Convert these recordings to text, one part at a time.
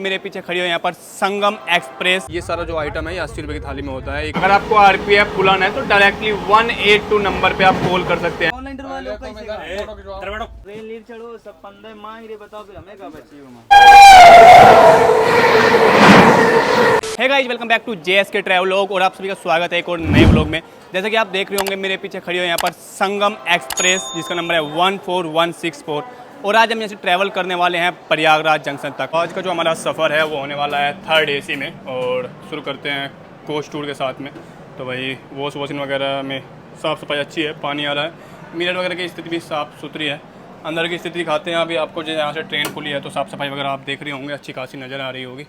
मेरे पीछे खड़ी हो यहाँ पर संगम एक्सप्रेस। ये सारा जो आइटम है ये 80 रुपए की थाली में होता है। अगर आपको RPF बुलाना है तो डायरेक्टली 182 नंबर पे आप कॉल कर सकते हैं। Hey guys, welcome back to JSK travelogue और आप सभी का स्वागत है एक और नए व्लॉग में। जैसा कि आप देख रहे होंगे मेरे पीछे खड़ी हो यहाँ पर संगम एक्सप्रेस जिसका नंबर है 14164 और आज हम यहाँ से ट्रैवल करने वाले हैं प्रयागराज जंक्शन तक। आज का जो हमारा सफ़र है वो होने वाला है 3rd AC में और शुरू करते हैं कोच टूर के साथ में। तो भाई वॉश वॉशिंग वगैरह में साफ़ सफाई अच्छी है, पानी आ रहा है, मिरर वगैरह की स्थिति भी साफ़ सुथरी है। अंदर की स्थिति दिखाते हैं अभी आपको। जो यहाँ से ट्रेन खुली है तो साफ़ सफाई वगैरह आप देख रहे होंगे, अच्छी खासी नज़र आ रही होगी।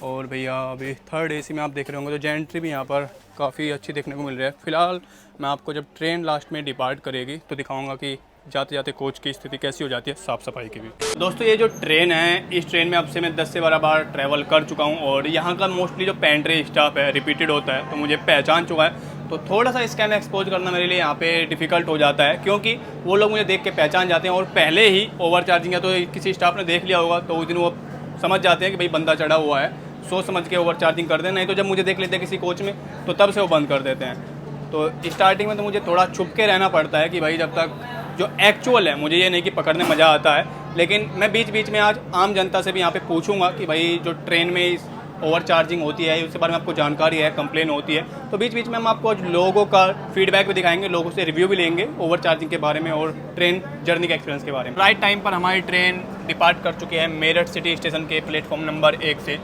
और भैया अभी 3rd AC में आप देख रहे होंगे तो जेंट्री भी यहाँ पर काफ़ी अच्छी देखने को मिल रही है। फ़िलहाल मैं आपको जब ट्रेन लास्ट में डिपार्ट करेगी तो दिखाऊंगा कि जाते जाते कोच की स्थिति कैसी हो जाती है, साफ़ सफाई की भी। दोस्तों ये जो ट्रेन है, इस ट्रेन में अब से मैं 10 से 12 बार ट्रैवल कर चुका हूँ और यहाँ का मोस्टली जो पेंट्री स्टाफ है रिपीटेड होता है तो मुझे पहचान चुका है। तो थोड़ा सा स्कैम एक्सपोज करना मेरे लिए यहाँ पे डिफ़िकल्ट हो जाता है क्योंकि वो लोग मुझे देख के पहचान जाते हैं और पहले ही ओवर चार्जिंग है तो किसी स्टाफ ने देख लिया होगा तो उस दिन वो समझ जाते हैं कि भाई बंदा चढ़ा हुआ है, सोच समझ के ओवर चार्जिंग कर दें। नहीं तो जब मुझे देख लेते हैं किसी कोच में तो तब से वो बंद कर देते हैं। तो स्टार्टिंग में तो मुझे थोड़ा छुप के रहना पड़ता है कि भाई जब तक जो एक्चुअल है, मुझे ये नहीं कि पकड़ने मज़ा आता है, लेकिन मैं बीच बीच में आज आम जनता से भी यहाँ पे पूछूंगा कि भाई जो ट्रेन में ओवर चार्जिंग होती है उसके बारे में आपको जानकारी है, कंप्लेन होती है। तो बीच बीच में हम आपको लोगों का फीडबैक भी दिखाएंगे, लोगों से रिव्यू भी लेंगे ओवर चार्जिंग के बारे में और ट्रेन जर्नी के एक्सपीरियंस के बारे में। राइट टाइम पर हमारी ट्रेन डिपार्ट कर चुकी है मेरठ सिटी स्टेशन के प्लेटफॉर्म नंबर 1 से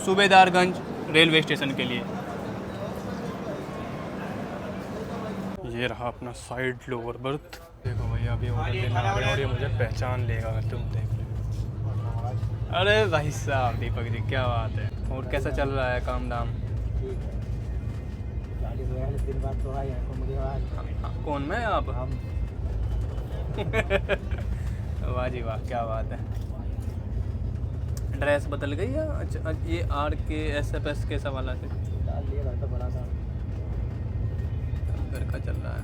सूबेदारगंज रेलवे स्टेशन के लिए। ये रहा अपना साइड लोअर बर्थ। देखो भैया अभी ऑर्डर लेना आ रहे हैं और ये मुझे पहचान लेगा अगर तुम देख लो। अरे भाई साहब दीपक जी क्या बात है। और कैसा चल रहा है काम दाम? कौन मैं आप? वाह जी वाह, क्या बात है। ड्रेस बदल गई है? अच्छा ये RKSFS कैसा वाला से घर का चल रहा है।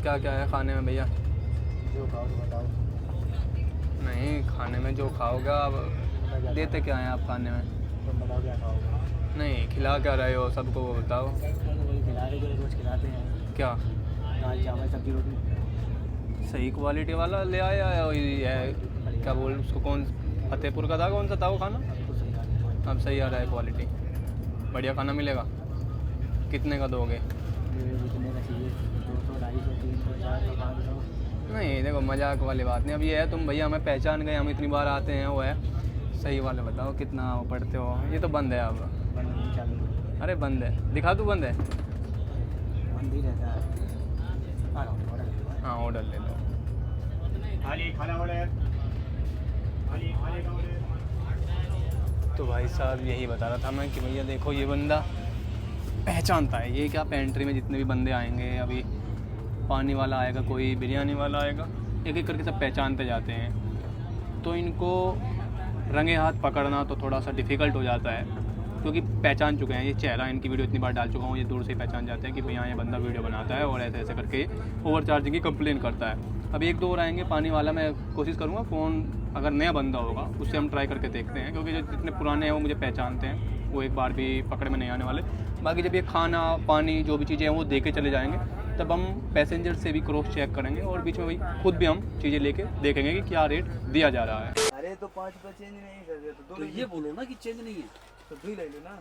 क्या क्या है खाने में भैया? जो खाओ तो बताओ। नहीं खाने में जो खाओगे आप देते क्या हैं आप खाने में? तुम बताओ क्या खाओगे? नहीं खिला क्या रहे हो सबको वो बताओ। वही खिला रहे जो रोज खिलाते हैं। क्या? दाल चावल सब्जी रोटी। सही क्वालिटी वाला ले आया है क्या बोल उसको, कौन फतेहपुर का था, कौन सा था वो खाना? अब सही आ रहा है क्वालिटी, बढ़िया खाना मिलेगा। कितने का दोगे? जितने का चाहिए 200 250 300 400 500। नहीं देखो मजाक वाली बात नहीं। अब ये है तुम भैया हमें पहचान गए, हम इतनी बार आते हैं, वो है सही वाले बताओ कितना पढ़ते हो? ये तो बंद है अब। बंद नहीं चालू। अरे बंद है, दिखा दूँ बंद है? बंद ही रहता है। हाँ ऑर्डर ले लो। तो भाई साहब यही बता रहा था मैं कि भैया देखो ये बंदा पहचानता है। ये क्या पेंट्री में जितने भी बंदे आएंगे, अभी पानी वाला आएगा, कोई बिरयानी वाला आएगा, एक एक करके सब पहचानते जाते हैं। तो इनको रंगे हाथ पकड़ना तो थोड़ा सा डिफ़िकल्ट हो जाता है क्योंकि पहचान चुके हैं। ये चेहरा इनकी वीडियो इतनी बार डाल चुका हूँ, ये दूर से ही पहचान जाते हैं कि भैया ये बंदा वीडियो बनाता है और ऐसे ऐसे करके ओवर चार्जिंग की कंप्लेन करता है। अब 1-2 और आएंगे पानी वाला, मैं कोशिश करूँगा फ़ोन अगर नया बंदा होगा उससे हम ट्राई करके देखते हैं क्योंकि जो जितने पुराने हैं वो मुझे पहचानते हैं, वो एक बार भी पकड़ में नहीं आने वाले। बाकी जब ये खाना पानी जो भी चीज़ें हैं वो दे के चले जाएंगे तब हम पैसेंजर से भी क्रॉस चेक करेंगे और बीच में भाई खुद भी हम चीज़ें लेके देखेंगे कि क्या रेट दिया जा रहा है। अरे तो 5 रुपये चेंज नहीं कर दे तो ये बोलो ना कि चेंज नहीं है तो 2 ही ले लो ना।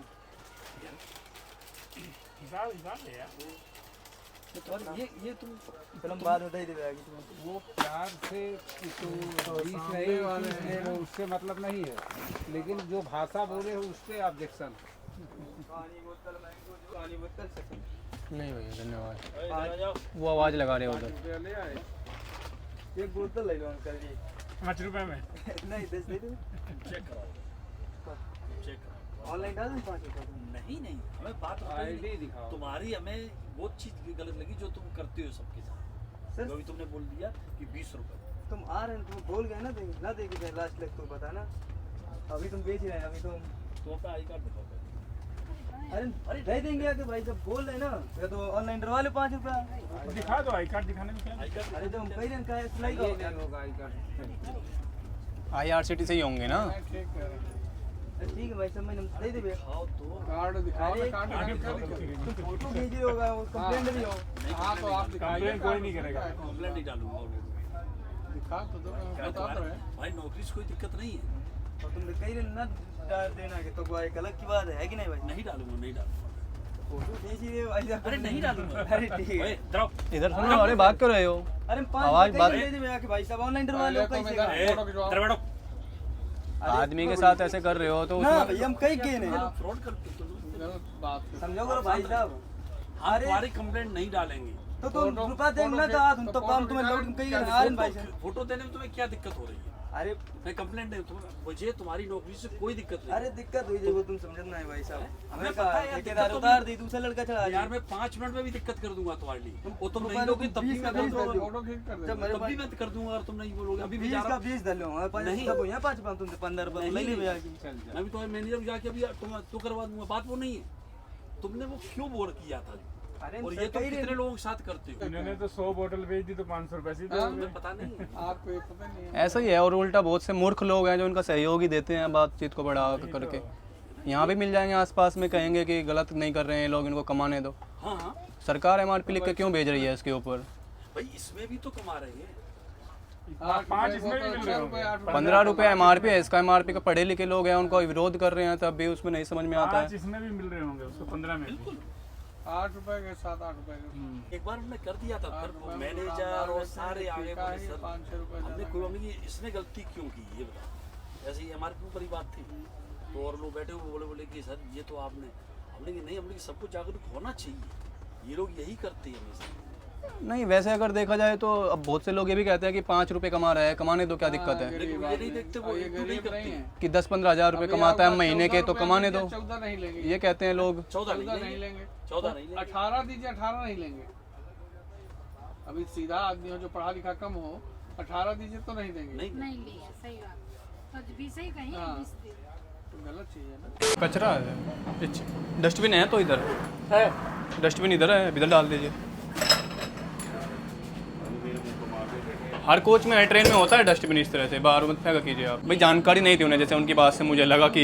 और ये तुम फिल्म बाद में दे देगा कि तुम वो प्यार से तो 20 नहीं वाले हैं वो उससे मतलब नहीं है, लेकिन जो भाषा बोले हो उस पर ऑब्जेक्शन। नहीं भैया धन्यवाद। वो आवाज़ लगा रहे हो उधर। ले आए एक बोतल ले लो अंकल जी। 5 रुपए में नहीं 10 दे दो। चेक कराओ ऑनलाइन डाल दें 5 रुपये। नहीं नहीं हमें बात आईडी दिखाओ। तुम्हारी हमें वो चीज़ गलत लगी जो तुम करते हो सबके साथ। सर अभी तुमने बोल दिया कि 20 रुपये। तुम आ रहे हैं, तुम बोल गए ना देंगे ना देगी जाए लास्ट तक तो बताना। अभी तुम बेच रहे हैं, अभी तुम तो अपना आई कार्ड दिखाओ। अरे दे देंगे आगे भाई जब बोल रहे ना या तो ऑनलाइन डरवा लो 5 रुपये। दिखा दो, आई कार्ड दिखाने में क्या? आई कार्ड अरे तो हम कह रहे हैं क्या सिलाई ये नहीं होगा आई कार्ड। IRCTC से ही होंगे ना? ठीक है। ठीक है भाई सब मैंने दे दे भैया। खाओ तो कार्ड दिखाओ ना, अरे, कार्ड दिखाओ, क्या दिक्कत है? तुम फोटो खींच रहे होगा कंप्लेंट भी हो। हाँ तो आप दिखाइए, कोई नहीं करेगा। कंप्लेंट नहीं डालूंगा और दिखा तो दो, क्या बता तुम्हारे- रहे हैं। भाई नौकरी से कोई दिक्कत नहीं है, और तुम कहीं ना डाल देना कि तो भाई एक अलग की बात है कि नहीं भाई? नहीं डालूंगा, नहीं डालूंगा। फोटो खींच रहे हो भाई साहब। अरे नहीं डालूंगा। अरे ठीक है। ओए, इधर आओ। इधर सुनो, अरे भाग क्यों रहे हो? अरे आवाज बात- दे दे भैया कि भाई साहब ऑनलाइन डरवा लो पहले तो कैसे मैं का? ए, फोटो खिंचवाओ। इधर बैठो। आदमी के साथ ऐसे कर रहे हो तो ना उसमें भाई हम कहीं गए नहीं। फ्रॉड करते हो तुम। गलत बात है। समझो करो भाई साहब। हम अरे तुम्हारी कंप्लेंट नहीं डालेंगे। तो तुम फोटो- रुपया देंगे ना फोटो तो आज खींच- तो काम तुम्हें फोटो लोड कहीं खींच- हार भाई साहब। फोटो देने में तुम्हें क्या दिक्कत हो रही है? अरे मैं कंप्लेंट नहीं, मुझे तुम्हारी नौकरी से कोई दिक्कत नहीं। अरे दिक्कत हुई देखो तुम समझना है भाई साहब। हमें हमें कहा पता है यार, ठेकेदार दिक्कत तो उतार दी दूसरा लड़का चढ़ा यार दिया। मैं 5 मिनट में भी दिक्कत कर दूंगा तुम्हारे लिए। वो तुम रुपया नहीं लोगे तब भी बीस मैं का कर बीस दूंगा। दे दो। फोटो खींच कर जब दे। मेरे तब भी पास मैं कर दूंगा अगर तुम नहीं बोलोगे। अभी भी 20 जा का रहा हूँ। 20 डालो हमारे पास नहीं। सब हुई 5 पाँच तुमसे 15 रुपए ले ली भैया की। मैं भी तुम्हारे मैनेजर को जाके अभी तो करवा दूंगा। बात वो नहीं है, तुमने वो क्यों बोर्ड किया था अरे और सर, ये तुम कहीं कितने लोगों के साथ करते हो? इन्होंने तो 100 बोतल बेच दी तो 500 रुपए से हाँ? तुम्हें पता नहीं है। आपको ये पता नहीं है। ऐसा ही है। और उल्टा बहुत से मूर्ख लोग हैं जो उनका सहयोग ही देते हैं बातचीत को बढ़ा करके। यहाँ भी मिल जाएंगे आसपास में, कहेंगे कि गलत नहीं कर रहे हैं लोग, इनको कमाने दो। हाँ हाँ सरकार MRP लिख के क्यों भेज रही है इसके ऊपर? भाई इसमें भी तो कमा रहे हैं। 5 इसमें भी मिल रहे होंगे। 15 रुपये MRP है इसका। MRP का पढ़े लिखे लोग हैं, उनको विरोध कर रहे हैं, तब भी उसमें नहीं समझ में आता 5 है। इसमें भी मिल रहे होंगे उसको 15 में भी। 8 रुपए के 7-8 रुपए के एक बार हमने कर दिया था, आठ फिर रुपए में मैनेजर दुकानदार और वैसे सारे आगे ठेका बोले है, सर 500 रुपए हमने ज्यादा। कोई हमने कि इसने गलती क्यों की ये बताओ। ऐसे ही हमारे ऊपर ही बात थी तो और लोग बैठे हुए बोले कि सर ये तो आपने, हमने कि नहीं, हमने कि सबको जागरूक होना चाहिए। ये लोग यही करते हैं हमेशा। नहीं, वैसे अगर देखा जाए तो अब बहुत से लोग ये भी कहते हैं कि 5 रुपये कमा रहा है, कमाने दो, क्या दिक्कत है? लेकिन ये नहीं देखते, वो ये एक तो नहीं गरीब नहीं करते। है। कि 10-15 हज़ार रुपये कमाता है महीने के, तो कमाने दो। 14 नहीं लेंगे। ये कहते हैं लोग। 14 14 नहीं नहीं लेंगे, लेंगे। 14 नहीं लेंगे। 18 दीजिए, 18 नहीं लेंगे। अभी सीधा आदमी हो जो पढ़ा लिखा कम हो, 18 दीजिए तो नहीं देंगे। नहीं नहीं लिया, सही बात। तो 20 ही कहीं हाँ। 20 दे। तो गलत चीज है ना। कचरा है। डस्टबिन है तो इधर है डस्टबिन इधर है, इधर डाल दीजिए। हर कोच में, हर ट्रेन में होता है डस्टबिन इस तरह से, बाहर मत फेंका कीजिए आप। भाई जानकारी नहीं थी उन्हें, जैसे उनकी बात से मुझे लगा कि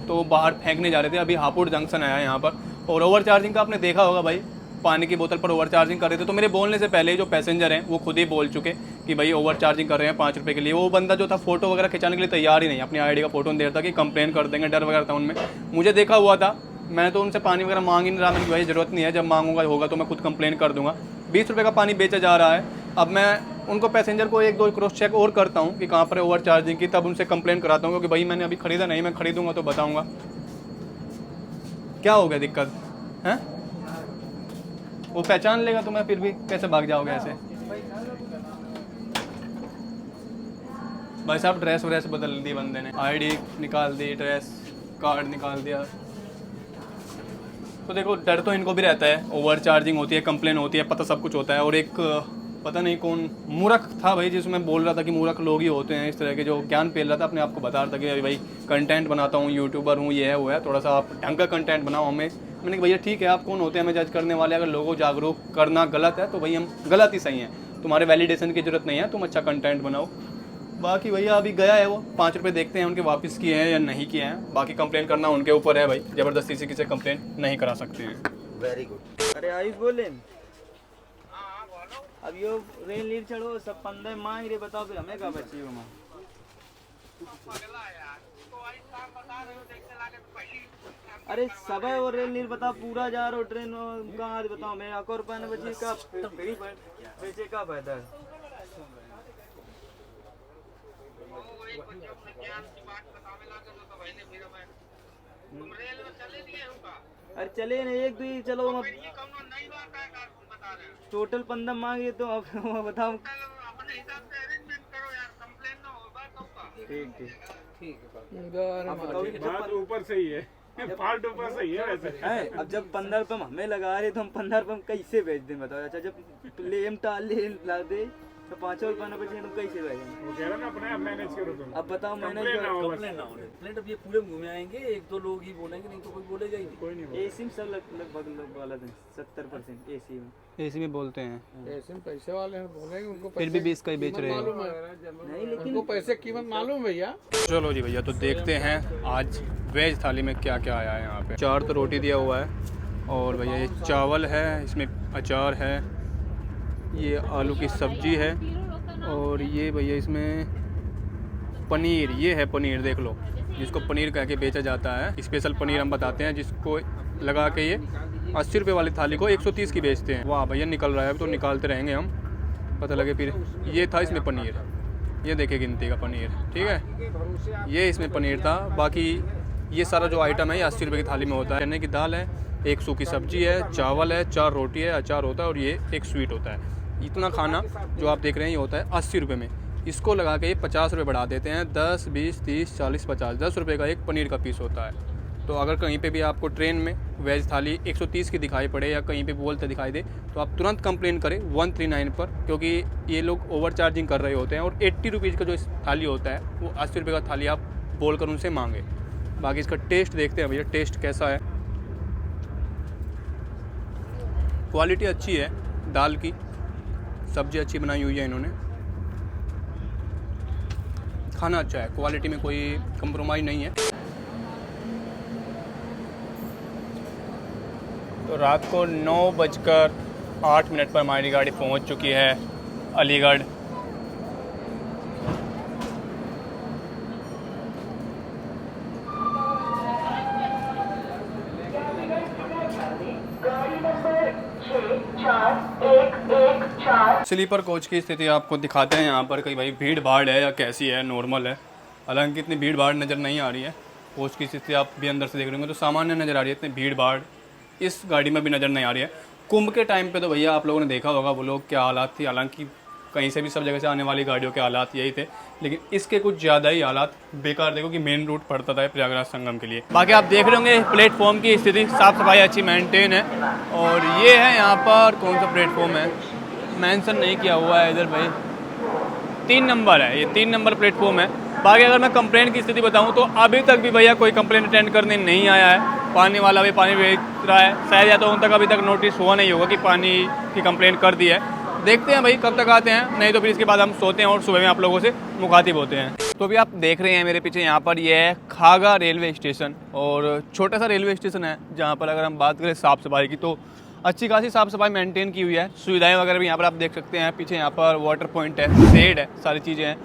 तो बाहर फेंकने जा रहे थे। अभी हापुड़ जंक्शन आया है यहाँ पर, और ओवर चार्जिंग का आपने देखा होगा भाई, पानी की बोतल पर ओवर चार्जिंग कर रहे थे। तो मेरे बोलने से पहले ही जो पैसेंजर हैं वो खुद ही बोल चुके कि भाई ओवर चार्जिंग कर रहे हैं 5 रुपये के लिए। वो बंदा जो था फोटो वगैरह खिंचाने के लिए तैयार ही नहीं, अपनी आईडी का फोटो नहीं दे रहा था कि कंप्लेन कर देंगे, डर वगैरह था उनमें। मुझे देखा हुआ था, मैं तो उनसे पानी वगैरह मांग ही नहीं रहा। मैंने भाई ज़रूरत नहीं है, जब मांगूंगा होगा तो मैं खुद कंप्लेन कर दूंगा। 20 रुपये का पानी बेचा जा रहा है। अब मैं उनको पैसेंजर को 1-2 क्रॉस चेक और करता हूँ कि कहाँ पर ओवर चार्जिंग की, तब उनसे कंप्लेन कराता हूँ, क्योंकि भाई मैंने अभी खरीदा नहीं, मैं खरीदूंगा तो बताऊँगा। क्या हो गया दिक्कत है? वो पहचान लेगा तो मैं फिर भी कैसे भाग जाओगे ऐसे? भाई साहब ड्रेस व्रेस बदल दी बंदे ने, आईडी निकाल दी, ड्रेस कार्ड निकाल दिया। तो देखो डर तो इनको भी रहता है, ओवर चार्जिंग होती है, कंप्लेन होती है, पता सब कुछ होता है। और एक पता नहीं कौन मूर्ख था भाई, जिसमें बोल रहा था कि मूर्ख लोग ही होते हैं इस तरह के, जो ज्ञान पेल रहा था, अपने आप को बता रहा था कि अभी भाई कंटेंट बनाता हूँ, यूट्यूबर हूँ, ये है वो है, थोड़ा सा आप ढंग का कंटेंट बनाओ हमें। मैंने कहा भैया ठीक है, आप कौन होते हैं हमें जज करने वाले? अगर लोगों को जागरूक करना गलत है तो भाई हम गलत ही सही हैं, तुम्हारे वैलिडेशन की ज़रूरत नहीं है, तुम अच्छा कंटेंट बनाओ। बाकी भैया अभी गया है वो, 5 रुपये देखते हैं उनके वापस किए हैं या नहीं किए हैं। बाकी कंप्लेन करना उनके ऊपर है भाई, ज़बरदस्ती से किसी कंप्लेन नहीं करा सकते हैं। Very good. अरे आयुष बोले अब यो रेल लीड चढ़ो, सब 15 मांग रहे, बताओ फिर हमें क्या बची हो? अरे सब है, और रेल लीड बता पूरा जा रहा हो, ट्रेन कहाँ बताओ, मैं 1 रुपये ने बची का फ्री बेचे का फायदा है? अरे चले नहीं, 1-2 चलो, टोटल 15 मांगे तो अब बताओ। ठीक ठीक अब बताओ, बात ऊपर से ही है, फाल्ट ऊपर से ही है वैसे। है अब जब 15 रुपये हमें लगा रहे तो हम 15 रुपये कैसे बेच दें बताओ? अच्छा जब लेम टाल ले ला दे तो 5 रुपये न बचे तो कैसे रहेगा? वो कह रहा ना अपने आप मैनेज करो तुम। अब बताओ मैंने कंप्लेन ना हो बस। कंप्लेन ना होने प्लेट अब ये पूरे में घूमे आएंगे, एक दो लोग ही बोलेंगे, नहीं तो कोई बोलेगा ही नहीं। कोई नहीं बोलता। एसी में सब लगभग लोग गलत है, 70% एसी में। एसी में बोलते हैं, ऐसे में पैसे वाले हैं बोलेंगे, उनको फिर भी 20 का ही बेच रहे हैं। मालूम है, नहीं लेकिन उनको पैसे की कीमत मालूम है भैया। चलो जी भैया, तो देखते हैं आज वेज थाली में क्या क्या आया है यहाँ पे। 4 तो रोटी दिया हुआ है और भैया ये चावल है, इसमें अचार है, ये आलू की सब्जी है और ये भैया इसमें पनीर, ये है पनीर, देख लो, जिसको पनीर कह के बेचा जाता है। स्पेशल पनीर हम बताते हैं, जिसको लगा के ये 80 रुपये वाली थाली को 130 की बेचते हैं। वाह भैया निकल रहा है, अब तो निकालते रहेंगे हम, पता लगे फिर। ये था इसमें पनीर, ये देखिए गिनती का पनीर, ठीक है, ये इसमें पनीर था। बाकी ये सारा जो आइटम है ये 80 रुपये की थाली में होता है। चने की दाल है, एक सूखी सब्जी है, चावल है, 4 रोटी है, अचार होता है और ये एक स्वीट होता है। इतना खाना जो आप देख रहे हैं ये होता है 80 रुपये में। इसको लगा के ये 50 रुपये बढ़ा देते हैं, 10, 20, 30, 40, 50, 10 रुपये का एक पनीर का पीस होता है। तो अगर कहीं पे भी आपको ट्रेन में वेज थाली 130 की दिखाई पड़े या कहीं पे बोलते दिखाई दे तो आप तुरंत कंप्लेन करें 139 पर, क्योंकि ये लोग ओवर चार्जिंग कर रहे होते हैं। और 80 रुपीज़ का जो थाली होता है वो 80 रुपये का थाली आप बोलकर उनसे मांगे। बाकी इसका टेस्ट देखते हैं भैया, टेस्ट कैसा है। क्वालिटी अच्छी है, दाल की सब्ज़ी अच्छी बनाई हुई है इन्होंने, खाना अच्छा है, क्वालिटी में कोई कंप्रोमाइज़ नहीं है। तो रात को 9:08 पर हमारी गाड़ी पहुंच चुकी है अलीगढ़। स्लीपर कोच की स्थिति आपको दिखाते हैं यहाँ पर, कहीं भाई भीड़ भाड़ है या कैसी है, नॉर्मल है। हालांकि इतनी भीड़ भाड़ नज़र नहीं आ रही है। कोच की स्थिति आप भी अंदर से देख रहे होंगे तो सामान्य नज़र आ रही है, इतनी भीड़ भाड़ इस गाड़ी में भी नज़र नहीं आ रही है। कुंभ के टाइम पे तो भैया आप लोगों ने देखा होगा वो लोग क्या हालात थी। हालांकि कहीं से भी सब जगह से आने वाली गाड़ियों के हालात यही थे, लेकिन इसके कुछ ज़्यादा ही हालात बेकार। देखो कि मेन रूट पड़ता था प्रयागराज संगम के लिए। बाकी आप देख रहे होंगे प्लेटफॉर्म की स्थिति, साफ़ सफाई अच्छी मेंटेन है। और ये है यहाँ पर कौन सा प्लेटफॉर्म है, मेंशन नहीं किया हुआ है इधर भाई, 3 नंबर है, ये 3 नंबर प्लेटफॉर्म है। बाकी अगर मैं कंप्लेन की स्थिति बताऊँ तो अभी तक भी भैया कोई कंप्लेन अटेंड करने नहीं आया है। पानी वाला भी पानी बेच रहा है शायद, या तो उन तक अभी तक नोटिस हुआ नहीं होगा कि पानी की कंप्लेन कर दी है। देखते हैं भाई कब तक आते हैं, नहीं तो फिर इसके बाद हम सोते हैं और सुबह में आप लोगों से मुखातिब होते हैं। तो अभी आप देख रहे हैं मेरे पीछे यहाँ पर ये है खागा रेलवे स्टेशन, और छोटा सा रेलवे स्टेशन है जहाँ पर अगर हम बात करें साफ़ सफाई की तो अच्छी खासी साफ़ सफाई मेंटेन की हुई है। सुविधाएं वगैरह भी यहाँ पर आप देख सकते हैं। पीछे यहाँ पर वाटर पॉइंट है, शेड है, सारी चीज़ें हैं।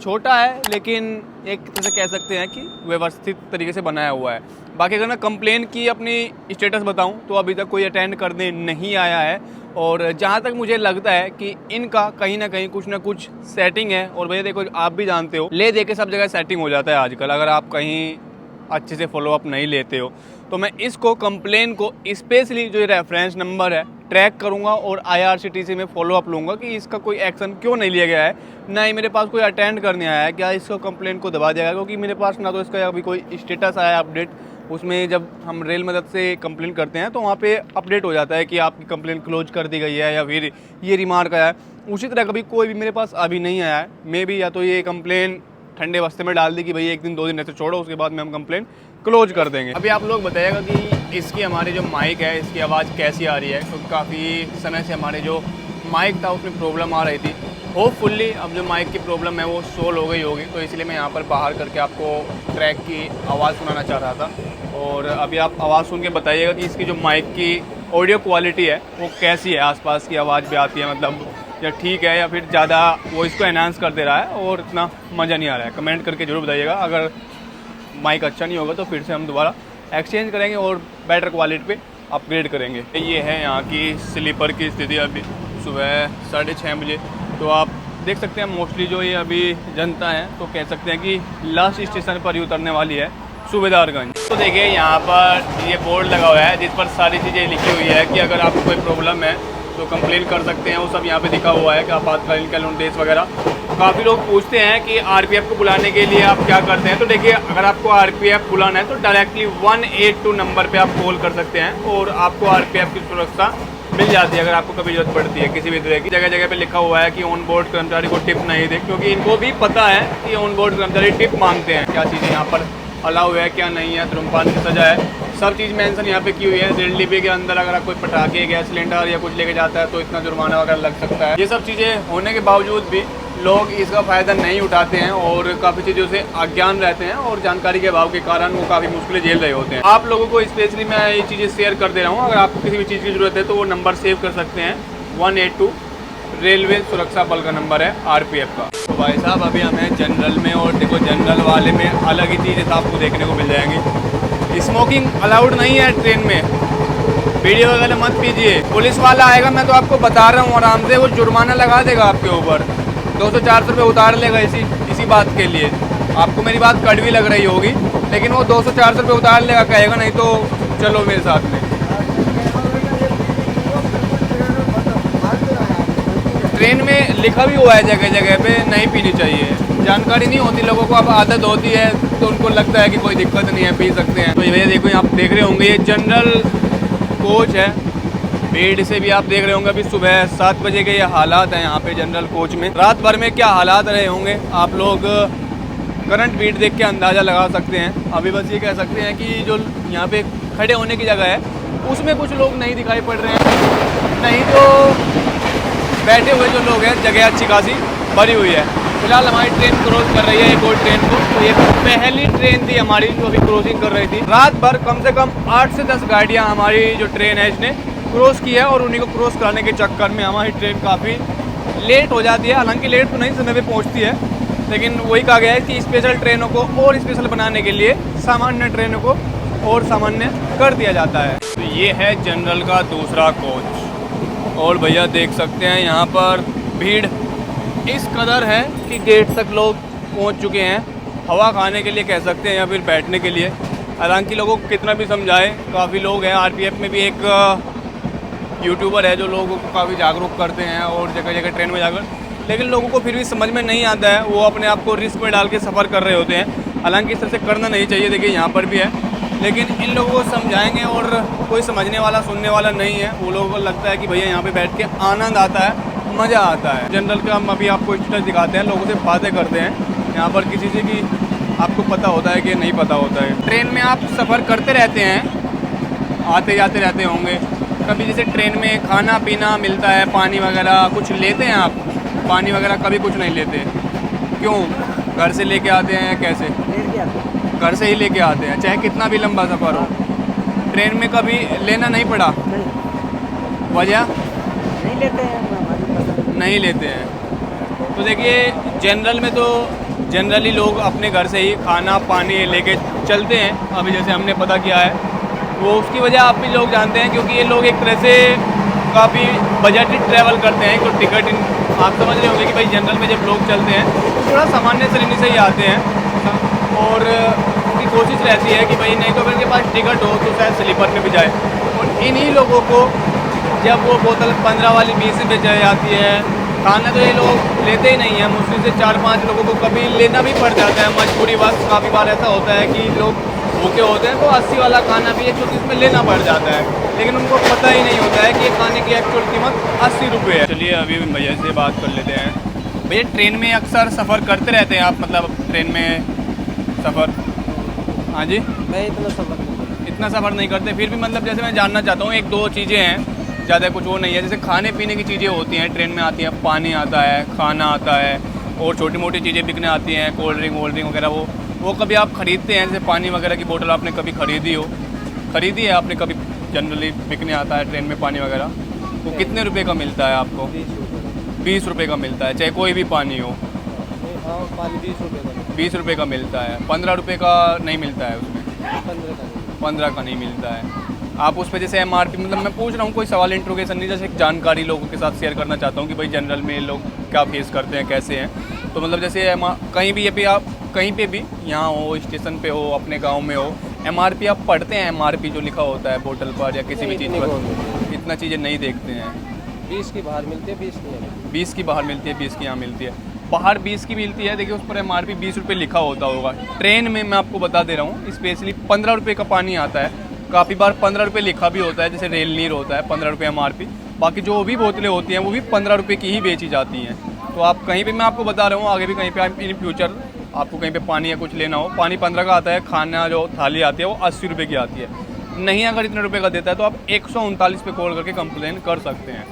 छोटा है लेकिन एक तरह से कह सकते हैं कि व्यवस्थित तरीके से बनाया हुआ है। बाकी अगर मैं कंप्लेन की अपनी स्टेटस बताऊं तो अभी तक कोई अटेंड करने नहीं आया है। और जहां तक मुझे लगता है कि इनका कहीं ना कहीं कुछ ना कुछ सेटिंग है। और भैया देखो आप भी जानते हो, ले दे के सब जगह सेटिंग हो जाता है आजकल। अगर आप कहीं अच्छे से फॉलोअप नहीं लेते हो तो मैं इसको कंप्लेन को स्पेशली जो रेफरेंस नंबर है ट्रैक करूंगा और IRCTC में फॉलोअप लूँगा कि इसका कोई एक्शन क्यों नहीं लिया गया है, ना ही मेरे पास कोई अटेंड करने आया है। क्या इसको कंप्लेन को दबा दिया गया, क्योंकि मेरे पास ना तो इसका अभी कोई स्टेटस आया अपडेट। उसमें जब हम रेल मदद से कंप्लेन करते हैं तो वहाँ पे अपडेट हो जाता है कि आपकी कंप्लेन क्लोज कर दी गई है या फिर ये रिमार्क आया है। उसी तरह कभी कोई भी मेरे पास अभी नहीं आया है। मे भी या तो ये कंप्लेन ठंडे बस्ते में डाल दी कि भाई 1 दिन 2 दिन ऐसे छोड़ो, उसके बाद में हम कंप्लेन क्लोज कर देंगे। अभी आप लोग बताइएगा कि इसकी हमारी जो माइक है इसकी आवाज़ कैसी आ रही है, क्योंकि तो काफ़ी समय से हमारे जो माइक था उसमें प्रॉब्लम आ रही थी। होपफुली अब जो माइक की प्रॉब्लम है वो सोल्व हो गई होगी, तो इसलिए मैं यहाँ पर बाहर करके आपको ट्रैक की आवाज़ सुनाना चाह रहा था। और अभी आप आवाज़ सुन के बताइएगा कि इसकी जो माइक की ऑडियो क्वालिटी है वो कैसी है, आसपास की आवाज़ भी आती है मतलब, या ठीक है या फिर ज़्यादा वो इसको एनहांस कर दे रहा है और इतना मज़ा नहीं आ रहा है। कमेंट करके ज़रूर बताइएगा। अगर माइक अच्छा नहीं होगा तो फिर से हम दोबारा एक्सचेंज करेंगे और बेटर क्वालिटी पे अपग्रेड करेंगे। ये है यहाँ की स्लीपर की स्थिति अभी सुबह 6:30 बजे। तो आप देख सकते हैं मोस्टली जो ये अभी जनता है तो कह सकते हैं कि लास्ट स्टेशन पर ही उतरने वाली है, सूबेदारगंज। तो देखिए यहाँ पर ये बोर्ड लगा हुआ है जिस पर सारी चीज़ें लिखी हुई है कि अगर आपको कोई प्रॉब्लम है तो कंप्लेन कर सकते हैं। वो सब यहाँ पे लिखा हुआ है कि आपातकालीन कैलेंडर्स वगैरह। काफ़ी लोग पूछते हैं कि RPF को बुलाने के लिए आप क्या करते हैं। तो देखिए अगर आपको RPF बुलाना है तो डायरेक्टली 182 नंबर पे आप कॉल कर सकते हैं और आपको RPF की सुरक्षा मिल जाती है अगर आपको कभी जरूरत पड़ती है किसी भी तरह की। जगह जगह पे लिखा हुआ है कि ऑन बोर्ड कर्मचारी को टिप नहीं दे, क्योंकि इनको भी पता है कि ऑन बोर्ड कर्मचारी टिप मांगते हैं। क्या चीज़ें यहाँ पर अलाउ है क्या नहीं है, धूम्रपान की सजा है, सब चीज़ मेंशन यहाँ पे की हुई है। रेल डिब्बे के अंदर अगर कोई पटाखे, गैस सिलेंडर या कुछ लेके जाता है तो इतना जुर्माना वगैरह लग सकता है। ये सब चीज़ें होने के बावजूद भी लोग इसका फ़ायदा नहीं उठाते हैं और काफ़ी चीज़ों से अज्ञान रहते हैं और जानकारी के अभाव के कारण वो काफ़ी मुश्किलें झेल रहे होते हैं। आप लोगों को स्पेशली मैं ये चीज़ें शेयर कर दे रहा हूँ। अगर आपको किसी भी चीज़ की ज़रूरत है तो वो नंबर सेव कर सकते हैं, 182 रेलवे सुरक्षा बल का नंबर है RPF का। तो भाई साहब अभी हमें जनरल में, और देखो जनरल वाले में अलग ही चीज़ें आपको देखने को मिल जाएंगी। स्मोकिंग अलाउड नहीं है ट्रेन में, वीडियो वगैरह मत कीजिए। पुलिस वाला आएगा, मैं तो आपको बता रहा हूँ आराम से, वो जुर्माना लगा देगा आपके ऊपर, 200-400 रुपये उतार लेगा इसी बात के लिए। आपको मेरी बात कड़वी लग रही होगी, लेकिन वो 200-400 रुपये उतार लेगा, कहेगा नहीं तो चलो मेरे साथ में। ट्रेन में लिखा भी हुआ है जगह जगह पे नहीं पीनी चाहिए, जानकारी नहीं होती लोगों को, अब आदत होती है तो उनको लगता है कि कोई दिक्कत नहीं है, पी सकते हैं। तो ये देखो, आप देख रहे होंगे ये जनरल कोच है, भीड़ से भी आप देख रहे होंगे। अभी सुबह 7 बजे के ये हालात हैं यहाँ पे जनरल कोच में। रात भर में क्या हालात रहे होंगे आप लोग करंट भीड़ देख के अंदाज़ा लगा सकते हैं। अभी बस ये कह सकते हैं कि जो यहाँ पे खड़े होने की जगह है उसमें कुछ लोग नहीं दिखाई पड़ रहे हैं, नहीं तो बैठे हुए जो लोग हैं जगह अच्छी खासी भरी हुई है। फिलहाल हमारी ट्रेन क्रॉस कर रही है एक और ट्रेन को, तो ये पहली ट्रेन थी हमारी जो अभी क्रॉसिंग कर रही थी। रात भर कम से कम 8 से 10 गाड़ियाँ हमारी जो ट्रेन है इसने क्रॉस की है, और उन्हीं को क्रॉस कराने के चक्कर में हमारी ट्रेन काफ़ी लेट हो जाती है। हालांकि लेट तो नहीं, समय पे पहुंचती है, लेकिन वही कहा गया है कि स्पेशल ट्रेनों को और स्पेशल बनाने के लिए सामान्य ट्रेनों को और सामान्य कर दिया जाता है। तो ये है जनरल का दूसरा कोच, और भैया देख सकते हैं यहाँ पर भीड़ इस कदर है कि गेट तक लोग पहुँच चुके हैं, हवा खाने के लिए कह सकते हैं या फिर बैठने के लिए। हालांकि लोगों को कितना भी समझाए, काफ़ी लोग हैं। RPF में भी एक यूट्यूबर है जो लोगों को काफ़ी जागरूक करते हैं और जगह जगह ट्रेन में जाकर, लेकिन लोगों को फिर भी समझ में नहीं आता है, वो अपने आप को रिस्क में डाल के सफ़र कर रहे होते हैं। हालांकि इस तरह से करना नहीं चाहिए, देखिए यहाँ पर भी है, लेकिन इन लोगों को समझाएंगे और कोई समझने वाला सुनने वाला नहीं है। वो लोगों को लगता है कि भैया यहाँ पे बैठ के आनंद आता है, मज़ा आता है। जनरल का हम अभी आपको स्टेटस दिखाते हैं, लोगों से बातें करते हैं। यहाँ पर किसी से कि आपको पता होता है कि नहीं पता होता है। ट्रेन में आप सफ़र करते रहते हैं, आते जाते रहते होंगे। कभी जैसे ट्रेन में खाना पीना मिलता है, पानी वगैरह कुछ लेते हैं आप? पानी वगैरह कभी कुछ नहीं लेते, क्यों? घर से लेके आते हैं? कैसे? घर से ही लेके आते हैं, चाहे कितना भी लंबा सफ़र हो। ट्रेन में कभी लेना नहीं पड़ा? वजह नहीं लेते हैं, नहीं लेते हैं। तो देखिए जनरल में तो जनरली लोग अपने घर से ही खाना पानी लेके चलते हैं। अभी जैसे हमने पता किया है, वो उसकी वजह आप भी लोग जानते हैं, क्योंकि ये लोग एक तरह से काफ़ी बजट ट्रैवल करते हैं। तो टिकट आप समझ रहे होंगे कि भाई जनरल में जब लोग चलते हैं तो थोड़ा सामान्य श्रेणी से ही आते हैं, और उनकी कोशिश रहती है कि भाई नहीं तो अगर उनके पास टिकट हो तो शायद स्लीपर में भी जाए। और इन्हीं लोगों को जब वो बोतल 15 वाली 20 रुपये चली जाती है, खाना तो ये लोग लेते ही नहीं है। मुश्किल से 4-5 लोगों को कभी लेना भी पड़ जाता है, मजबूरी बस। काफ़ी बार ऐसा होता है कि लोग भूखे होते हैं तो 80 वाला खाना भी 130 में लेना पड़ जाता है, लेकिन उनको पता ही नहीं होता है कि ये खाने की एक्चुअल कीमत 80 रुपये है। चलिए अभी भैया से बात कर लेते हैं। भैया ट्रेन में अक्सर सफ़र करते रहते हैं आप, मतलब ट्रेन में सफ़र? हाँ जी। मैं इतना सफ़र नहीं करते, फिर भी मतलब जैसे मैं जानना चाहता हूँ, 1-2 चीज़ें हैं, ज़्यादा कुछ वो नहीं है। जैसे खाने पीने की चीज़ें होती हैं ट्रेन में आती हैं, पानी आता है, खाना आता है, और छोटी मोटी चीज़ें बिकने आती हैं, कोल्ड ड्रिंक वगैरह। वो कभी आप ख़रीदते हैं? जैसे पानी वगैरह की बोतल आपने कभी ख़रीदी है आपने कभी? जनरली बिकने आता है ट्रेन में पानी वगैरह, वो कितने रुपए का मिलता है आपको? 20 रुपये का मिलता है, चाहे कोई भी पानी हो। पानी 20 रुपये का, 20 रुपये का मिलता है, 15 रुपये का नहीं मिलता है उसमें? 15 का नहीं मिलता है। आप उस पर जैसे MRP, मतलब मैं पूछ रहा हूँ, कोई सवाल इंट्रोगेशन नहीं, जैसे एक जानकारी लोगों के साथ शेयर करना चाहता हूँ कि भाई जनरल में लोग क्या फेस करते हैं, कैसे हैं। तो मतलब जैसे कहीं भी ये भी आप कहीं पे भी यहाँ हो, स्टेशन पे हो, अपने गांव में हो, MRP आप पढ़ते हैं? MRP जो लिखा होता है बोतल पर या किसी भी चीज़ पर, इतना चीज़ें नहीं देखते हैं। 20 की बाहर मिलती है, 20 की बाहर मिलती है, 20 की यहाँ मिलती है। बाहर 20 की मिलती है, देखिए उस पर MRP 20 रुपये लिखा होता होगा। ट्रेन में मैं आपको बता दे रहा हूँ, स्पेशली 15 रुपये का पानी आता है। काफ़ी बार 15 रुपये लिखा भी होता है, जैसे रेल नीर होता है 15 रुपये MRP, बाकी जो भी बोतलें होती हैं वो भी 15 रुपये की ही बेची जाती हैं। तो आप कहीं पे, मैं आपको बता रहा हूँ, आगे भी कहीं पे आप इन फ्यूचर आपको कहीं पे पानी या कुछ लेना हो, पानी 15 का आता है, खाना जो थाली आती है वो 80 रुपये की आती है। नहीं अगर इतने रुपये का देता है तो आप 139 पे कॉल करके कंप्लेन कर सकते हैं।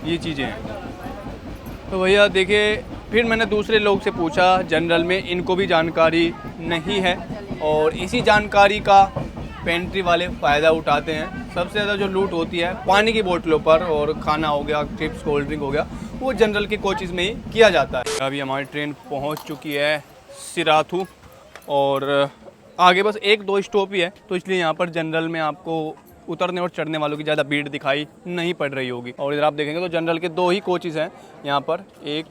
ये चीज़ें हैं। तो भैया देखिए, फिर मैंने दूसरे लोग से पूछा, जनरल में इनको भी जानकारी नहीं है और इसी जानकारी का पेंट्री वाले फ़ायदा उठाते हैं। सबसे ज़्यादा जो लूट होती है पानी की बोतलों पर, और खाना हो गया, चिप्स, कोल्ड ड्रिंक हो गया, वो जनरल के कोचेज़ में ही किया जाता है। अभी हमारी ट्रेन पहुंच चुकी है सिराथू और आगे बस 1-2 स्टॉप ही है, तो इसलिए यहाँ पर जनरल में आपको उतरने और चढ़ने वालों की ज़्यादा भीड़ दिखाई नहीं पड़ रही होगी। और इधर आप देखेंगे तो जनरल के 2 ही कोचेज़ हैं यहाँ पर, 1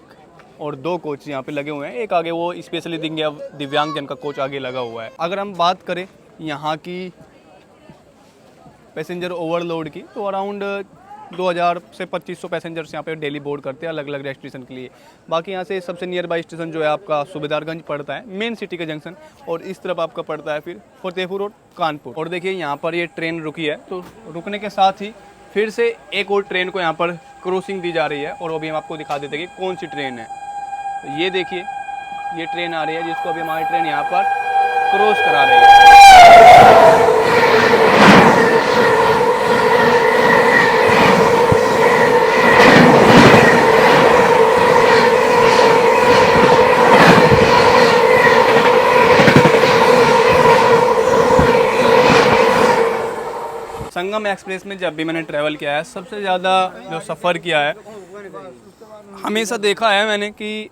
और 2 कोच यहाँ पे लगे हुए हैं। एक आगे वो स्पेशली दिव्यांग जन का कोच आगे लगा हुआ है। अगर हम बात करें यहाँ की पैसेंजर ओवरलोड की, तो अराउंड 2000 से 2500 पैसेंजर्स यहाँ पे डेली बोर्ड करते हैं अलग अलग स्टेशन के लिए। बाकी यहाँ से सबसे नियर बाई स्टेशन जो है आपका सूबेदारगंज पड़ता है, मेन सिटी का जंक्शन, और इस तरफ आपका पड़ता है फिर फतेहपुर और कानपुर। और देखिए यहाँ पर ये ट्रेन रुकी है, तो रुकने के साथ ही फिर से एक और ट्रेन को यहाँ पर क्रॉसिंग दी जा रही है, और अभी हम आपको दिखा देते हैं कि कौन सी ट्रेन है। तो ये देखिए, ये ट्रेन आ रही है जिसको अभी हमारी ट्रेन यहाँ पर क्रॉस करा रही है। संगम एक्सप्रेस में जब भी मैंने ट्रैवल किया है, सबसे ज़्यादा जो सफ़र किया है, हमेशा देखा है मैंने कि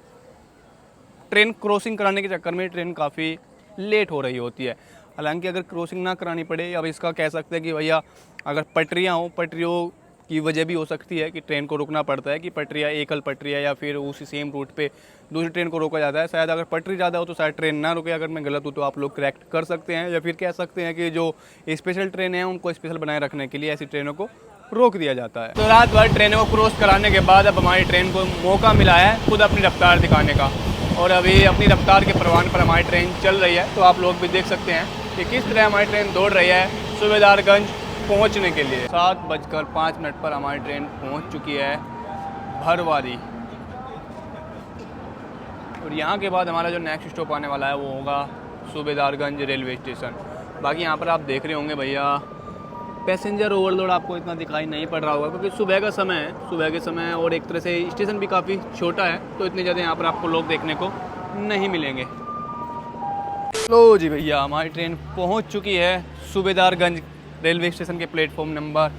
ट्रेन क्रॉसिंग कराने के चक्कर में ट्रेन काफ़ी लेट हो रही होती है। हालांकि अगर क्रॉसिंग ना करानी पड़े, अब इसका कह सकते हैं कि भैया अगर पटरियाँ हों, पटरियों की वजह भी हो सकती है कि ट्रेन को रुकना पड़ता है, कि पटरियाँ एकल पटरियाँ या फिर उसी सेम रूट पे दूसरी ट्रेन को रोका जाता है। शायद अगर पटरी ज़्यादा हो तो शायद ट्रेन ना रुके। अगर मैं गलत हूँ तो आप लोग करेक्ट कर सकते हैं, या फिर कह सकते हैं कि जो स्पेशल ट्रेन है उनको स्पेशल बनाए रखने के लिए ऐसी ट्रेनों को रोक दिया जाता है। तो रात भर ट्रेनों को क्रॉस कराने के बाद अब हमारी ट्रेन को मौका मिला है खुद अपनी रफ्तार दिखाने का, और अभी अपनी रफ्तार के परवान पर हमारी ट्रेन चल रही है। तो आप लोग भी देख सकते हैं कि किस तरह हमारी ट्रेन दौड़ रही है सूबेदारगंज पहुंचने के लिए। 7:05 पर हमारी ट्रेन पहुंच चुकी है भरवारी, और यहाँ के बाद हमारा जो नेक्स्ट स्टॉप आने वाला है वो होगा सूबेदारगंज रेलवे स्टेशन। बाकी यहाँ पर आप देख रहे होंगे भैया, पैसेंजर ओवरलोड आपको इतना दिखाई नहीं पड़ रहा होगा क्योंकि सुबह का समय है, सुबह के समय, और एक तरह से स्टेशन भी काफ़ी छोटा है, तो इतने ज़्यादा यहाँ पर आपको लोग देखने को नहीं मिलेंगे। लो जी भैया, हमारी ट्रेन पहुँच चुकी है सूबेदारगंज रेलवे स्टेशन के प्लेटफॉर्म नंबर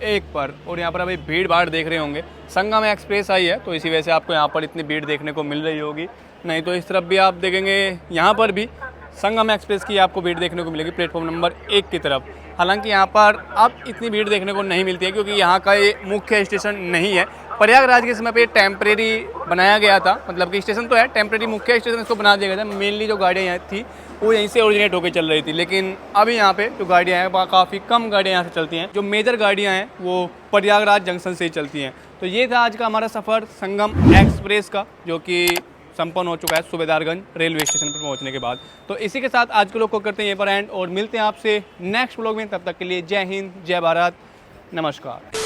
1 पर, और यहाँ पर अभी भीड़ भाड़ देख रहे होंगे। संगम एक्सप्रेस आई है तो इसी वजह से आपको यहाँ पर इतनी भीड़ देखने को मिल रही होगी, नहीं तो इस तरफ भी आप देखेंगे यहाँ पर भी संगम एक्सप्रेस की आपको भीड़ देखने को मिलेगी प्लेटफॉर्म नंबर 1 की तरफ। हालांकि यहाँ पर अब इतनी भीड़ देखने को नहीं मिलती है क्योंकि यहाँ का ये मुख्य स्टेशन नहीं है। प्रयागराज के समय पे टेम्परेरी बनाया गया था, मतलब कि स्टेशन तो है, टेम्परेरी मुख्य स्टेशन इसको बना दिया गया था। मेनली जो गाड़ियाँ यहाँ थी वो यहीं से ओरिजिनेट होकर चल रही थी, लेकिन अभी यहाँ पे जो गाड़ियाँ हैं वहाँ काफ़ी कम गाड़ियाँ यहाँ से चलती हैं। जो मेजर गाड़ियाँ हैं वो प्रयागराज जंक्शन से ही चलती हैं। तो ये था आज का हमारा सफ़र संगम एक्सप्रेस का, जो कि संपन्न हो चुका है सूबेदारगंज रेलवे स्टेशन पर पहुंचने के बाद। तो इसी के साथ आज के लोग को करते हैं ये पर एंड, और मिलते हैं आपसे नेक्स्ट व्लॉग में। तब तक के लिए जय हिंद, जय भारत, नमस्कार।